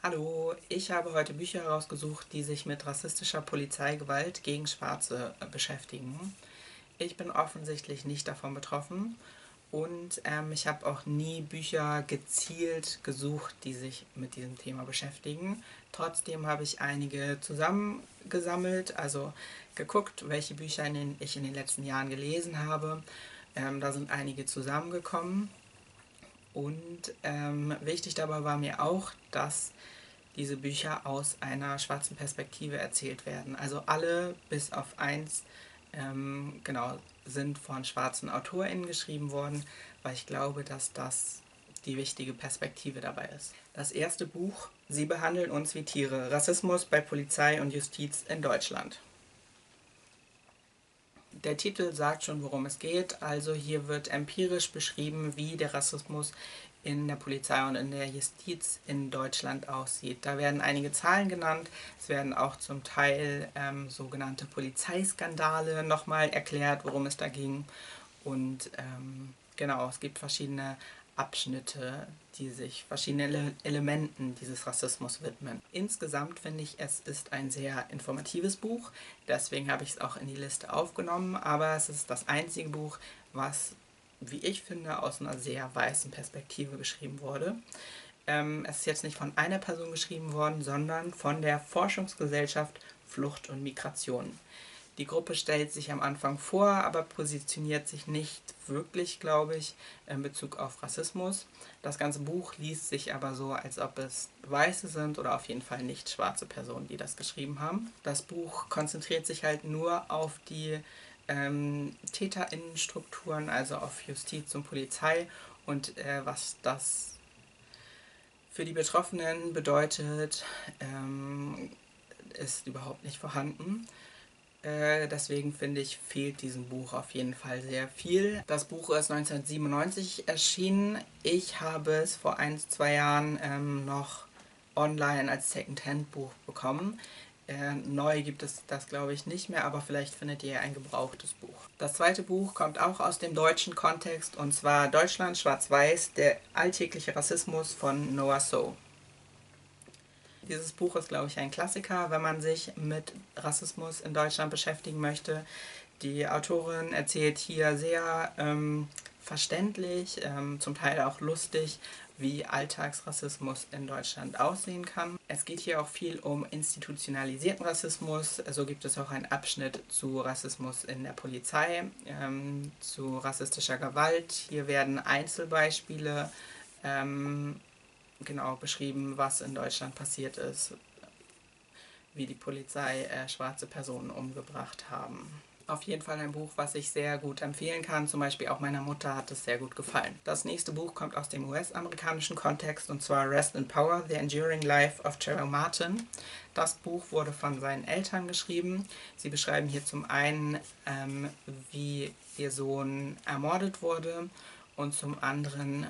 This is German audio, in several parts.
Hallo, ich habe heute Bücher herausgesucht, die sich mit rassistischer Polizeigewalt gegen Schwarze beschäftigen. Ich bin offensichtlich nicht davon betroffen und ich habe auch nie Bücher gezielt gesucht, die sich mit diesem Thema beschäftigen. Trotzdem habe ich einige zusammengesammelt, also geguckt, welche Bücher ich in den letzten Jahren gelesen habe. Da sind einige zusammengekommen und wichtig dabei war mir auch, dass diese Bücher aus einer schwarzen Perspektive erzählt werden. Also alle bis auf eins genau, sind von schwarzen AutorInnen geschrieben worden, weil ich glaube, dass das die wichtige Perspektive dabei ist. Das erste Buch, Sie behandeln uns wie Tiere, Rassismus bei Polizei und Justiz in Deutschland. Der Titel sagt schon, worum es geht. Also hier wird empirisch beschrieben, wie der Rassismus in der Polizei und in der Justiz in Deutschland aussieht. Da werden einige Zahlen genannt. Es werden auch zum Teil sogenannte Polizeiskandale nochmal erklärt, worum es da ging. Und genau, es gibt verschiedene Abschnitte, die sich verschiedenen Elementen dieses Rassismus widmen. Insgesamt finde ich, es ist ein sehr informatives Buch, deswegen habe ich es auch in die Liste aufgenommen, aber es ist das einzige Buch, was, wie ich finde, aus einer sehr weißen Perspektive geschrieben wurde. Es ist jetzt nicht von einer Person geschrieben worden, sondern von der Forschungsgesellschaft Flucht und Migration. Die Gruppe stellt sich am Anfang vor, aber positioniert sich nicht wirklich, glaube ich, in Bezug auf Rassismus. Das ganze Buch liest sich aber so, als ob es Weiße sind oder auf jeden Fall nicht schwarze Personen, die das geschrieben haben. Das Buch konzentriert sich halt nur auf die TäterInnenstrukturen, also auf Justiz und Polizei und was das für die Betroffenen bedeutet, ist überhaupt nicht vorhanden. Deswegen finde ich, fehlt diesem Buch auf jeden Fall sehr viel. Das Buch ist 1997 erschienen. Ich habe es vor 1, 2 Jahren noch online als Secondhand-Buch bekommen. Neu gibt es das, glaube ich, nicht mehr, aber vielleicht findet ihr ein gebrauchtes Buch. Das zweite Buch kommt auch aus dem deutschen Kontext, und zwar Deutschland schwarz-weiß, der alltägliche Rassismus von Noah So. Dieses Buch ist, glaube ich, ein Klassiker, wenn man sich mit Rassismus in Deutschland beschäftigen möchte. Die Autorin erzählt hier sehr verständlich, zum Teil auch lustig, wie Alltagsrassismus in Deutschland aussehen kann. Es geht hier auch viel um institutionalisierten Rassismus. So gibt es auch einen Abschnitt zu Rassismus in der Polizei, zu rassistischer Gewalt. Hier werden Einzelbeispiele genau beschrieben, was in Deutschland passiert ist, wie die Polizei schwarze Personen umgebracht haben. Auf jeden Fall ein Buch, was ich sehr gut empfehlen kann. Zum Beispiel auch meiner Mutter hat es sehr gut gefallen. Das nächste Buch kommt aus dem US-amerikanischen Kontext, und zwar Rest in Power, The Enduring Life of Trayvon Martin. Das Buch wurde von seinen Eltern geschrieben. Sie beschreiben hier zum einen, wie ihr Sohn ermordet wurde, und zum anderen,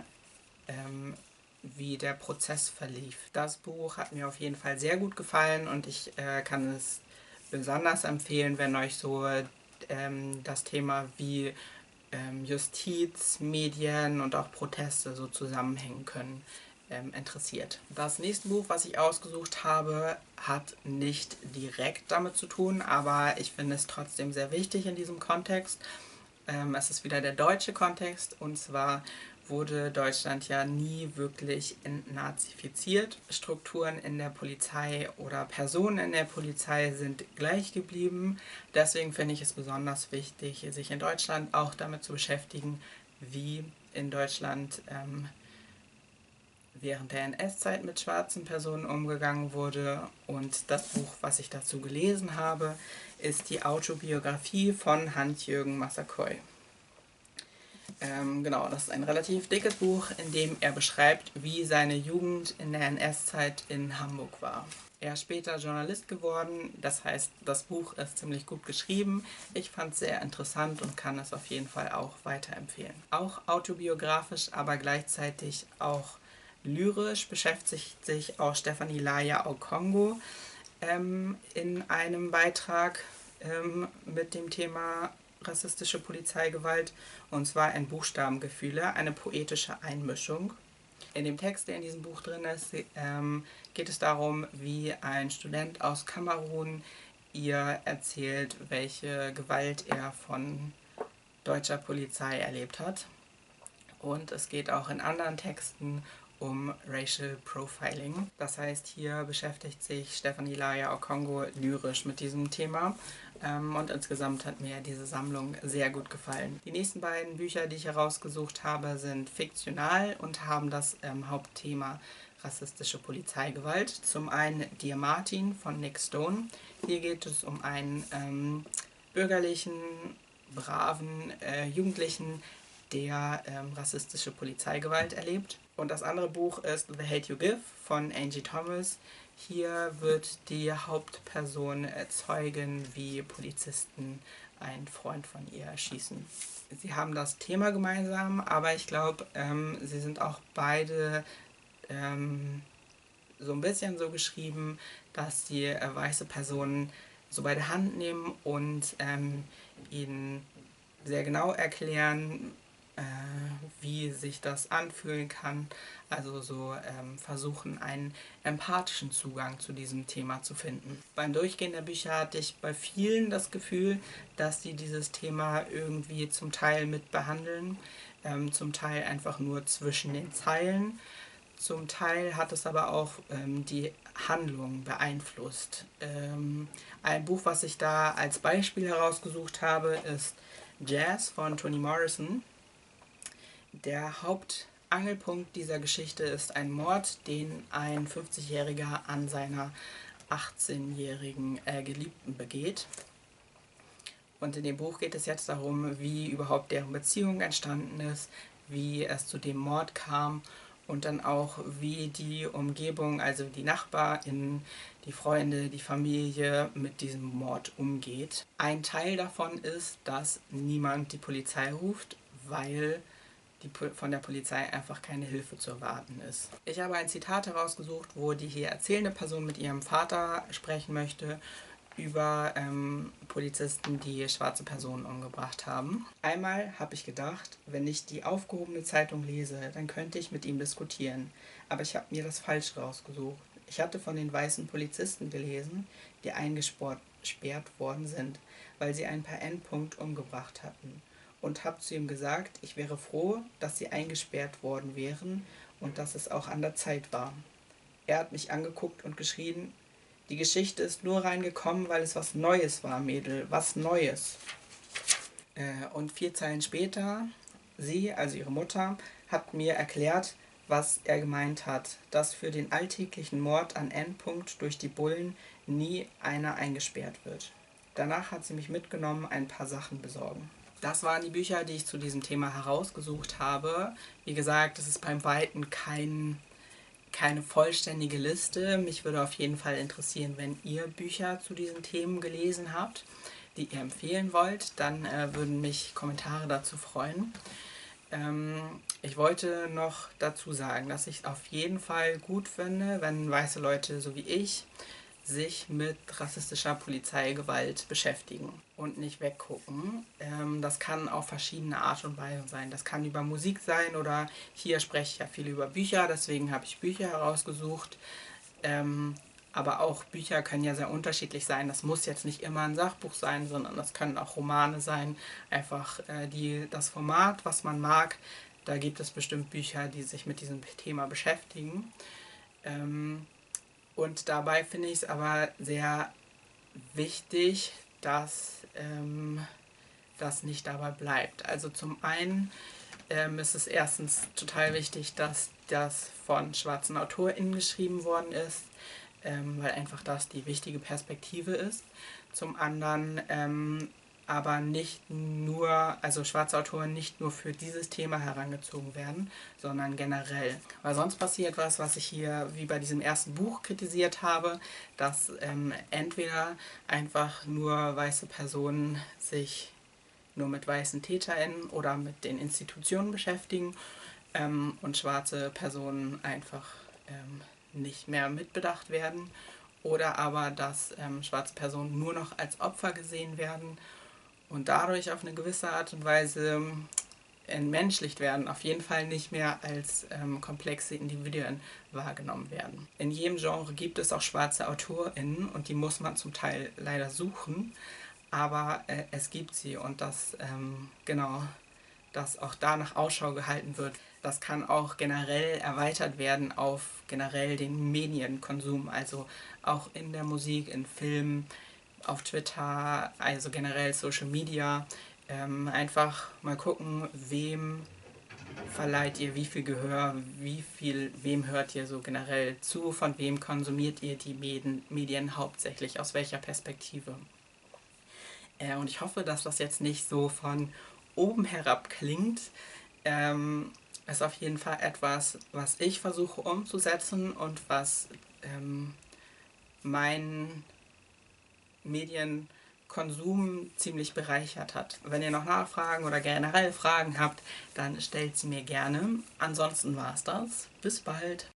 wie der Prozess verlief. Das Buch hat mir auf jeden Fall sehr gut gefallen, und ich kann es besonders empfehlen, wenn euch so das Thema wie Justiz, Medien und auch Proteste so zusammenhängen können, interessiert. Das nächste Buch, was ich ausgesucht habe, hat nicht direkt damit zu tun, aber ich finde es trotzdem sehr wichtig in diesem Kontext. Es ist wieder der deutsche Kontext, und zwar wurde Deutschland ja nie wirklich entnazifiziert. Strukturen in der Polizei oder Personen in der Polizei sind gleich geblieben. Deswegen finde ich es besonders wichtig, sich in Deutschland auch damit zu beschäftigen, wie in Deutschland während der NS-Zeit mit schwarzen Personen umgegangen wurde. Und das Buch, was ich dazu gelesen habe, ist die Autobiografie von Hans-Jürgen Massaquoi. Genau, das ist ein relativ dickes Buch, in dem er beschreibt, wie seine Jugend in der NS-Zeit in Hamburg war. Er ist später Journalist geworden, das heißt, das Buch ist ziemlich gut geschrieben. Ich fand es sehr interessant und kann es auf jeden Fall auch weiterempfehlen. Auch autobiografisch, aber gleichzeitig auch lyrisch beschäftigt sich auch Stefanie Laya Okongo in einem Beitrag mit dem Thema rassistische Polizeigewalt, und zwar in Buchstabengefühle, eine poetische Einmischung. In dem Text, der in diesem Buch drin ist, geht es darum, wie ein Student aus Kamerun ihr erzählt, welche Gewalt er von deutscher Polizei erlebt hat. Und es geht auch in anderen Texten um Racial Profiling. Das heißt, hier beschäftigt sich Stephanie Laya Okongo lyrisch mit diesem Thema. Und insgesamt hat mir diese Sammlung sehr gut gefallen. Die nächsten beiden Bücher, die ich herausgesucht habe, sind fiktional und haben das Hauptthema rassistische Polizeigewalt. Zum einen Dear Martin von Nick Stone. Hier geht es um einen bürgerlichen, braven Jugendlichen, der rassistische Polizeigewalt erlebt. Und das andere Buch ist The Hate You Give von Angie Thomas. Hier wird die Hauptperson zeugen, wie Polizisten einen Freund von ihr erschießen. Sie haben das Thema gemeinsam, aber ich glaube, sie sind auch beide so ein bisschen so geschrieben, dass die weiße Personen so bei der Hand nehmen und ihnen sehr genau erklären, wie sich das anfühlen kann. Also so versuchen, einen empathischen Zugang zu diesem Thema zu finden. Beim Durchgehen der Bücher hatte ich bei vielen das Gefühl, dass sie dieses Thema irgendwie zum Teil mit behandeln, zum Teil einfach nur zwischen den Zeilen. Zum Teil hat es aber auch die Handlung beeinflusst. Ein Buch, was ich da als Beispiel herausgesucht habe, ist Jazz von Toni Morrison. Der Hauptangelpunkt dieser Geschichte ist ein Mord, den ein 50-Jähriger an seiner 18-jährigen Geliebten begeht. Und in dem Buch geht es jetzt darum, wie überhaupt deren Beziehung entstanden ist, wie es zu dem Mord kam und dann auch, wie die Umgebung, also die NachbarInnen, die Freunde, die Familie mit diesem Mord umgeht. Ein Teil davon ist, dass niemand die Polizei ruft, weil von der Polizei einfach keine Hilfe zu erwarten ist. Ich habe ein Zitat herausgesucht, wo die hier erzählende Person mit ihrem Vater sprechen möchte über Polizisten, die schwarze Personen umgebracht haben. Einmal habe ich gedacht, wenn ich die aufgehobene Zeitung lese, dann könnte ich mit ihm diskutieren. Aber ich habe mir das falsch rausgesucht. Ich hatte von den weißen Polizisten gelesen, die eingesperrt worden sind, weil sie ein paar N-Punkt umgebracht hatten. Und habe zu ihm gesagt, ich wäre froh, dass sie eingesperrt worden wären und dass es auch an der Zeit war. Er hat mich angeguckt und geschrien, die Geschichte ist nur reingekommen, weil es was Neues war, Mädel, was Neues. Und 4 Zeilen später, sie, also ihre Mutter, hat mir erklärt, was er gemeint hat, dass für den alltäglichen Mord an N-Punkt durch die Bullen nie einer eingesperrt wird. Danach hat sie mich mitgenommen, ein paar Sachen besorgen. Das waren die Bücher, die ich zu diesem Thema herausgesucht habe. Wie gesagt, es ist beim Weiten keine vollständige Liste. Mich würde auf jeden Fall interessieren, wenn ihr Bücher zu diesen Themen gelesen habt, die ihr empfehlen wollt, dann würden mich Kommentare dazu freuen. Ich wollte noch dazu sagen, dass ich es auf jeden Fall gut finde, wenn weiße Leute so wie ich sich mit rassistischer Polizeigewalt beschäftigen und nicht weggucken. Das kann auf verschiedene Art und Weise sein. Das kann über Musik sein oder hier spreche ich ja viel über Bücher, deswegen habe ich Bücher herausgesucht. Aber auch Bücher können ja sehr unterschiedlich sein. Das muss jetzt nicht immer ein Sachbuch sein, sondern das können auch Romane sein. Einfach das Format, was man mag. Da gibt es bestimmt Bücher, die sich mit diesem Thema beschäftigen. Und dabei finde ich es aber sehr wichtig, dass das nicht dabei bleibt. Also zum einen ist es erstens total wichtig, dass das von schwarzen AutorInnen geschrieben worden ist, weil einfach das die wichtige Perspektive ist. Zum anderen aber nicht nur, also schwarze Autoren nicht nur für dieses Thema herangezogen werden, sondern generell. Weil sonst passiert was ich hier wie bei diesem ersten Buch kritisiert habe, dass entweder einfach nur weiße Personen sich nur mit weißen TäterInnen oder mit den Institutionen beschäftigen und schwarze Personen einfach nicht mehr mitbedacht werden. Oder aber, dass schwarze Personen nur noch als Opfer gesehen werden und dadurch auf eine gewisse Art und Weise entmenschlicht werden, auf jeden Fall nicht mehr als komplexe Individuen wahrgenommen werden. In jedem Genre gibt es auch schwarze AutorInnen und die muss man zum Teil leider suchen, aber es gibt sie und genau, dass auch danach Ausschau gehalten wird. Das kann auch generell erweitert werden auf generell den Medienkonsum, also auch in der Musik, in Filmen, auf Twitter, also generell Social Media. Einfach mal gucken, wem verleiht ihr wie viel Gehör, wem hört ihr so generell zu, von wem konsumiert ihr die Medien hauptsächlich, aus welcher Perspektive. Und ich hoffe, dass das jetzt nicht so von oben herab klingt. Ist auf jeden Fall etwas, was ich versuche umzusetzen und was meinen Medienkonsum ziemlich bereichert hat. Wenn ihr noch Nachfragen oder generell Fragen habt, dann stellt sie mir gerne. Ansonsten war es das. Bis bald.